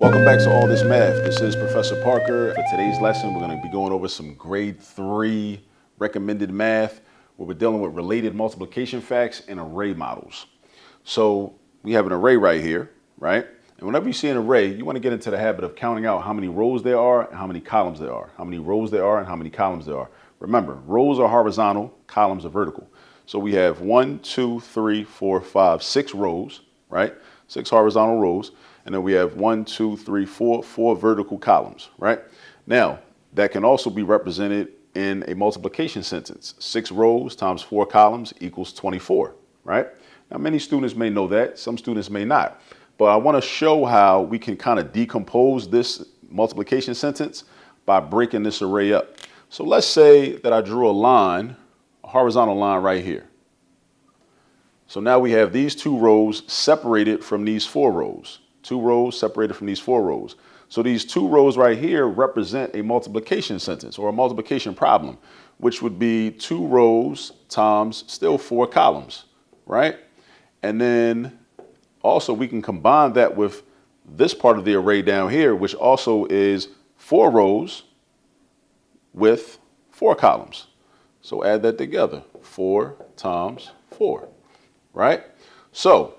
Welcome back to All This Math. This is Professor Parker. For today's lesson, we're going to be going over some grade 3 recommended math where we're dealing with related multiplication facts and array models. So we have an array right here, right? And whenever you see an array, you want to get into the habit of counting out how many rows there are and how many columns there are. How many rows there are and how many columns there are. Remember, rows are horizontal, columns are vertical. So we have 1, 2, 3, 4, 5, 6 rows, right? 6 horizontal rows. And then we have 1, 2, 3, 4 vertical columns, right? Now, that can also be represented in a multiplication sentence. 6 rows times 4 columns equals 24, right? Now, many students may know that, some students may not. But I want to show how we can kind of decompose this multiplication sentence by breaking this array up. So let's say that I drew a line, a horizontal line right here. So now we have these 2 rows separated from these 4 rows. 2 rows separated from these 4 rows. So these 2 rows right here represent a multiplication sentence or a multiplication problem, which would be 2 rows times still 4 columns, right? And then also we can combine that with this part of the array down here, which also is 4 rows with 4 columns. So add that together, 4 times 4, right? So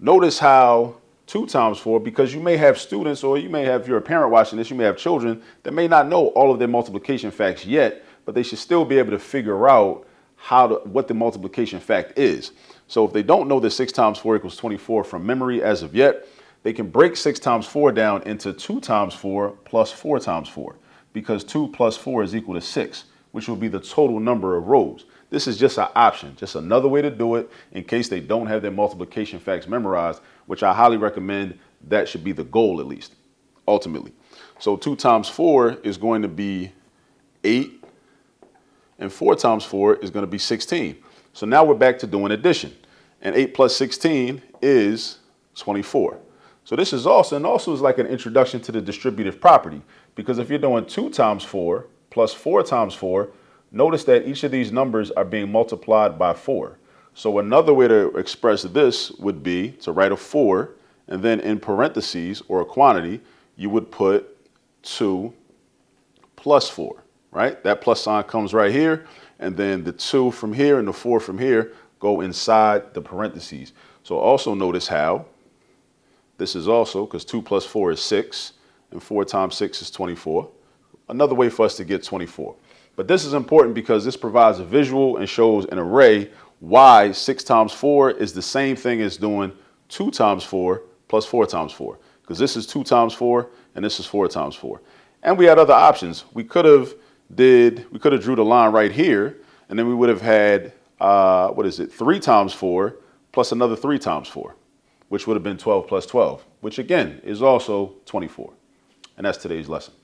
notice how 2 times 4, because you may have students, or you may have, if you're a parent watching this, you may have children that may not know all of their multiplication facts yet, but they should still be able to figure out what the multiplication fact is. So if they don't know that 6 times 4 equals 24 from memory as of yet, they can break 6 times 4 down into 2 times 4 plus 4 times 4, because 2 plus 4 is equal to 6, which will be the total number of rows. This is just an option, just another way to do it in case they don't have their multiplication facts memorized, which I highly recommend. That should be the goal, at least, ultimately. So 2 times 4 is going to be 8, and 4 times 4 is going to be 16. So now we're back to doing addition, and 8 plus 16 is 24. So this is also is like an introduction to the distributive property, because if you're doing 2 times 4 plus 4 times 4, notice that each of these numbers are being multiplied by 4. So another way to express this would be to write a 4, and then in parentheses, or a quantity, you would put 2 plus 4, right? That plus sign comes right here, and then the 2 from here and the 4 from here go inside the parentheses. So also notice how this is also, because 2 plus 4 is 6, and 4 times 6 is 24. Another way for us to get 24. But this is important because this provides a visual and shows an array why 6 times 4 is the same thing as doing 2 times 4 plus 4 times 4. Because this is 2 times 4 and this is 4 times 4. And we had other options. We could have drew the line right here, and then we would have had 3 times 4 plus another 3 times 4, which would have been 12 plus 12, which again is also 24. And that's today's lesson.